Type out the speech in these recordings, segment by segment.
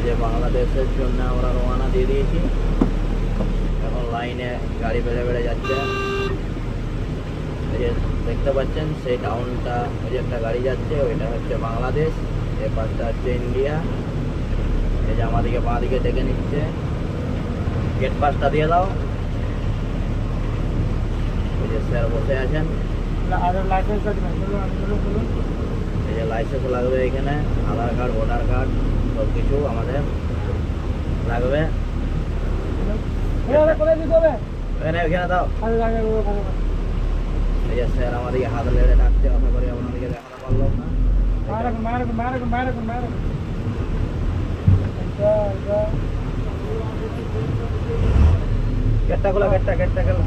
যে বাংলাদেশের জন্য আমরা রওনা দিয়ে দিয়েছি। এখন লাইনে গাড়ি বেড়ে বেড়ে যাচ্ছে। এই যে দেখতে পাচ্ছেন সেই টাউনটা, ওই যে একটা গাড়ি যাচ্ছে, ওইটা হচ্ছে বাংলাদেশ, এই পাশটা হচ্ছে ইন্ডিয়া। এই যে আমাদেরকে বাঁ দিকে ডেকে নিচ্ছে, গেট পাসটা দিয়ে দাও। এই যে স্যার বসে আছেন। এই যে লাইসেন্স লাগবে এখানে, আধার কার্ড, ভোটার কার্ড সব কিছু আমাদের লাগবে। এখানে দাও। এই যে স্যার আমাদেরকে হাত লেড়ে ডাকছে, আশা করি আপনাদেরকে দেখাতে পারলাম না। গেটটা খোলা, গেটটা খোলা।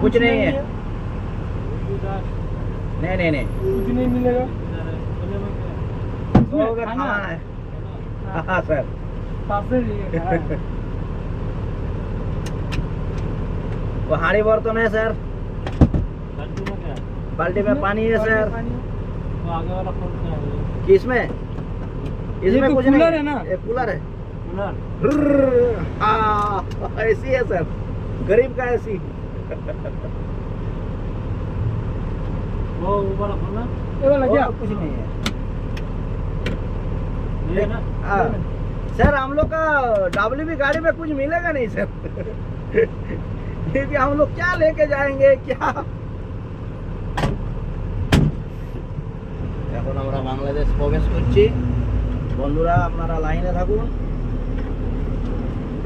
कुछ नहीं है, नहीं कुछ नहीं मिलेगा। तो अगर खाना है। हाँ सर, वो हाड़ी बर्तन है सर, बाल्टी में पानी है सर। आगे वाला कौन सा है? किसमें? इसमें तो कुछ कूलर नहीं है ना? ये कूलर है। कूलर। ऐसी है सर, गरीब का ऐसी। वो वाला खोलना, ये वाला क्या? कुछ नहीं है। ये ना? सर हम लोग का डब्ल्यूबी गाड़ी में कुछ मिलेगा नहीं सर। क्योंकि हम लोग क्या लेके जाएंगे क्या। এখন আমরা বাংলাদেশ প্রবেশ করছি। বন্ধুরা আপনারা লাইনে থাকুন,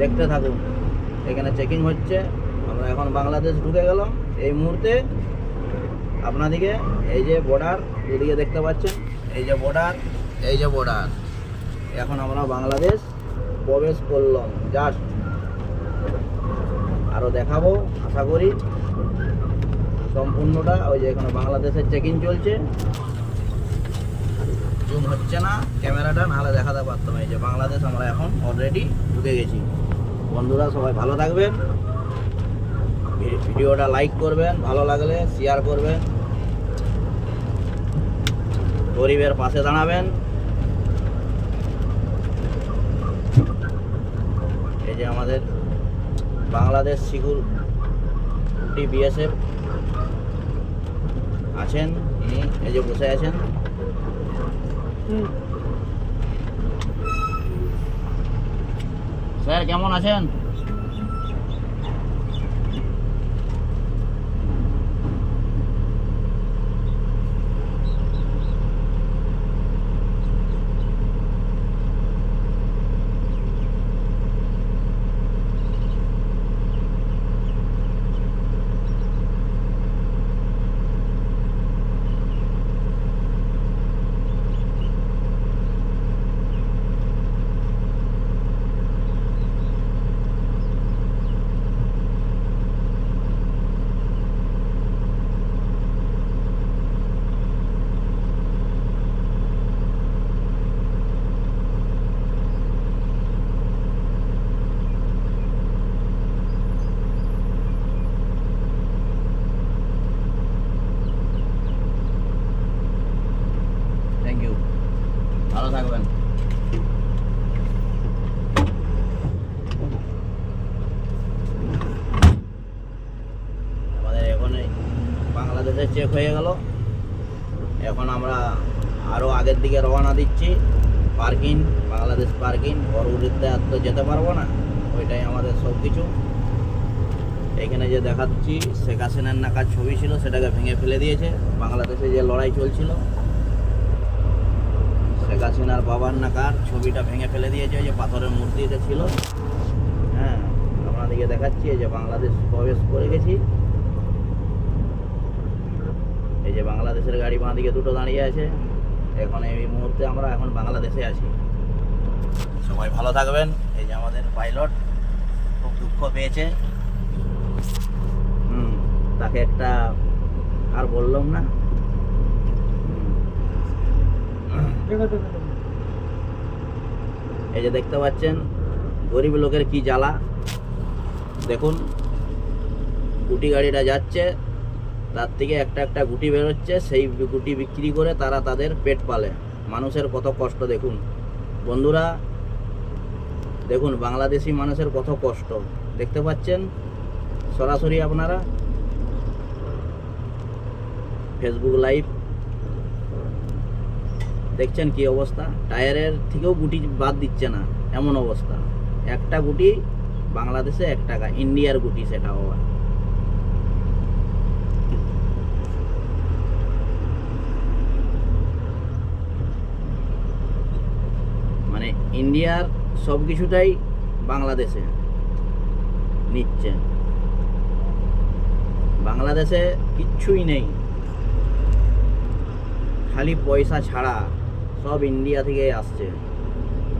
দেখতে থাকুন। এখানে চেকিং হচ্ছে, আমরা এখন বাংলাদেশ ঢুকে গেলাম। এই মুহূর্তে আপনাদেরকে এই যে বর্ডার, এদিকে দেখতে পাচ্ছেন, এই যে বর্ডার, এই যে বর্ডার। এখন আমরা বাংলাদেশ প্রবেশ করলাম জাস্ট। আরও দেখাবো আশা করি সম্পূর্ণটা। ওই যে এখানে বাংলাদেশের চেকিং চলছে, জুম হচ্ছে না ক্যামেরাটা, নাহলে দেখাতে পারতাম। এই যে বাংলাদেশ আমরা এখন অলরেডি ঢুকে গেছি। বন্ধুরা সবাই ভালো থাকবেন, ভিডিওটা লাইক করবেন, ভালো লাগলে শেয়ার করবেন, গরিবের পাশে দাঁড়াবেন। এই যে আমাদের বাংলাদেশ সিকিউরিটি বিএসএফ আছেন, ইনি এই যে বসে আছেন। স্যার কেমন আছেন? থ্যাংক ইউ, ভালো থাকবেন। আমাদের এখন বাংলাদেশে চেক হয়ে গেল। এখন আমরা আরও আগের দিকে রওনা দিচ্ছি। পার্কিং, বাংলাদেশ পার্কিং, পরবর্তীতে আর তো যেতে পারবো না, ওইটাই আমাদের সব কিছু। এখানে যে দেখাচ্ছি শেখ হাসিনার নাকার ছবি ছিল, সেটাকে ভেঙে ফেলে দিয়েছে। বাংলাদেশে যে লড়াই চলছিল, শেখ হাসিনার বাবার নাকার ছবিটা ভেঙে ফেলে দিয়েছে, ওই যে পাথরের মূর্তিতে ছিল। হ্যাঁ, আপনাদেরকে দেখাচ্ছি। এই যে বাংলাদেশ প্রবেশ করে গেছি। এই যে বাংলাদেশের গাড়ি বাঁ দিকে দুটো দাঁড়িয়ে আছে। এখন এই মুহূর্তে আমরা এখন বাংলাদেশে আছি। সবাই ভালো থাকবেন। এই যে আমাদের পাইলট খুব দুঃখ পেয়েছে। তা তাকে একটা আর বললাম না। দেখো দেখো দেখো। এই যে দেখতে পাচ্ছেন গরিব লোকের কি জ্বালা। দেখুন গুটি গাড়িটা যাচ্ছে, তার থেকে একটা একটা গুটি বেরোচ্ছে, সেই গুটি বিক্রি করে তারা তাদের পেট পালে। মানুষের কত কষ্ট দেখুন বন্ধুরা, দেখুন বাংলাদেশি মানুষের কত কষ্ট দেখতে পাচ্ছেন সরাসরি আপনারা ফেসবুক লাইভ দেখছেন কি অবস্থা। টায়ারের থেকেও গুটি বাদ দিচ্ছে না এমন অবস্থা। একটা গুটি বাংলাদেশে 1 টাকা, ইন্ডিয়ার গুটি সেটা আবার। মানে ইন্ডিয়ার সব কিছুটাই বাংলাদেশে নিচ্ছে, বাংলাদেশে কিচ্ছুই নেই, খালি পয়সা ছাড়া সব ইন্ডিয়া থেকে আসছে।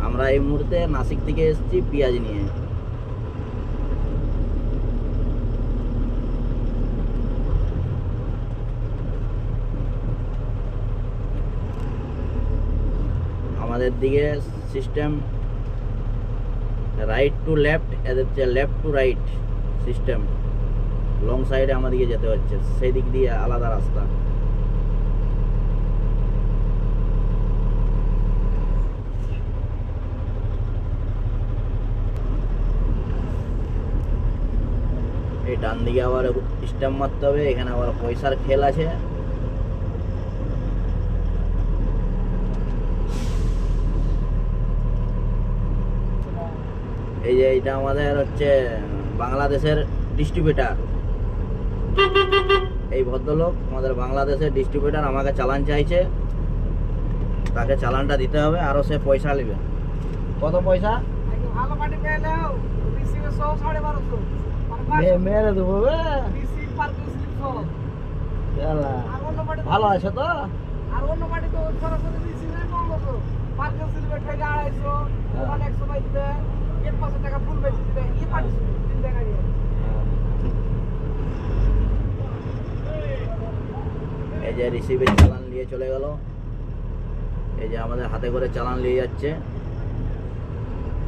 আমরা এই মুহূর্তে নাসিক থেকে এসেছি পেঁয়াজ নিয়ে। আমাদের দিকে সিস্টেম রাইট টু লেফট, এদের left to right system. Long সাইডে আমাদেরকে যেতে হচ্ছে, সেই দিক দিয়ে আলাদা রাস্তা। এই ডান দিকে আবার স্ট্যাম্প মারতে হবে, এখানে আবার পয়সার খেল আছে। এই যে এটা আমাদের হচ্ছে বাংলাদেশের ডিস্ট্রিবিউটার। এই ভদ্রলোক আমাদের বাংলাদেশের ডিস্ট্রিবিউটার, আমাকে চালান চাইছে, তাকে চালানটা দিতে হবে, আরো সে পয়সা নেবে। কত পয়সা? ভালো মাটি পেলেও রিসিভে 100-1,250 মেরে দেবো বে। রিসিভ পার্কিং স্লিপ সহ। শালা, আর অন্য মাটি ভালো আছে তো? আর অন্য মাটি তো সরাসরি রিসিভে কম বসো, পার্কিং স্লিপে ঠেকে 250, ওখানে 100 পাইতে 500 টাকা ফুল বেশি দিবে। এই পার্টি 3 টাকা দিয়ে। এই যে রিসিভের চালান নিয়ে চলে গেল, এই যে আমাদের হাতে করে চালান নিয়ে যাচ্ছে।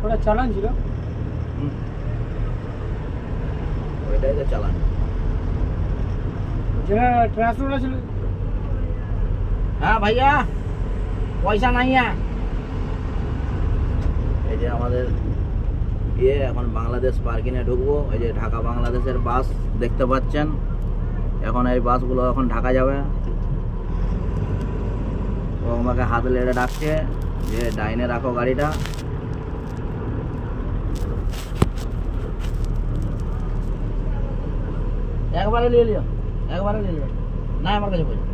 ওটা চালান ছিল, ওইটাই তো চালান। যেটা ট্রান্সফার ছিল। হ্যাঁ ভাইয়া পয়সা নাই। এই যে আমাদের এখন বাংলাদেশ পার্কিংয়ে ঢুকবো। এই যে ঢাকা বাংলাদেশের বাস দেখতে পাচ্ছেন, এখন এই বাসগুলো এখন ঢাকা যাবে। ও আমাকে হাত লেড়ে ডাকছে যে ডাইনে রাখো গাড়িটা। একবারে নিয়ে লিও, একবারে নিয়ে লিও, না আমার কাছে পয়সা।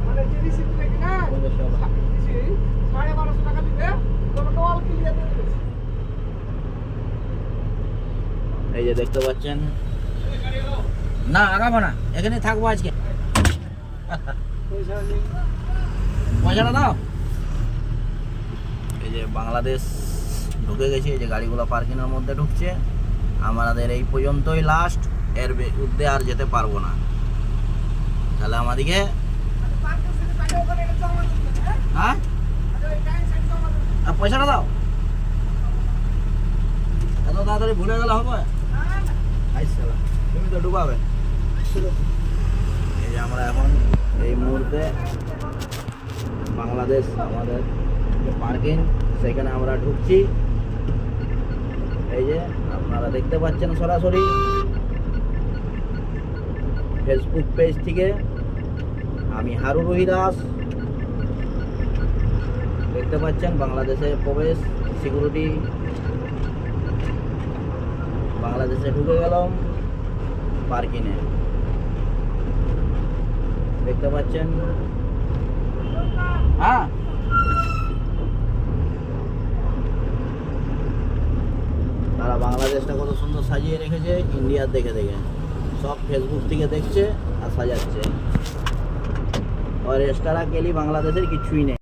মানে যে রিসিভ দেখি না 1250 টাকা দিবে, তোমাকে অল ক্লিয়ার দিয়ে দিবে। এই যে দেখতে পাচ্ছেন, না আগাবো না, এখানে থাকবো আজকে। পয়সা নেই। পয়সাটা দাও। এই যে বাংলাদেশ ঢুকে গেছে, এই যে গাড়িগুলো পার্কিংয়ের মধ্যে ঢুকছে। আমাদের এই পর্যন্তই লাস্ট, এর ঊর্ধ্বে আর যেতে পারবো না। তাহলে আমাদেরকে হ্যাঁ পয়সাটা দাও। এত তাড়াতাড়ি ভুলে গেলে হবে? তুমি তো ডুবাবে। এই যে আমরা এখন এই মুহূর্তে বাংলাদেশ আমাদের যে পার্কিং, সেখানে আমরা ঢুকছি। এই যে আপনারা দেখতে পাচ্ছেন সরাসরি ফেসবুক পেজ থেকে। আমি হারুন রহিদাস, দেখতে পাচ্ছেন বাংলাদেশে প্রবেশ সিকিউরিটি। বাংলাদেশে ঢুকে গেলাম পার্কিংয়ে, দেখতে পাচ্ছেন। হ্যাঁ তারা বাংলাদেশটা কত সুন্দর সাজিয়ে রেখেছে, ইন্ডিয়ার দেখে দেখে সব ফেসবুক থেকে দেখছে আর সাজাচ্ছে। और एक्स्ट्रा के लिए बांग्लादेशेर किच्छुई नेই।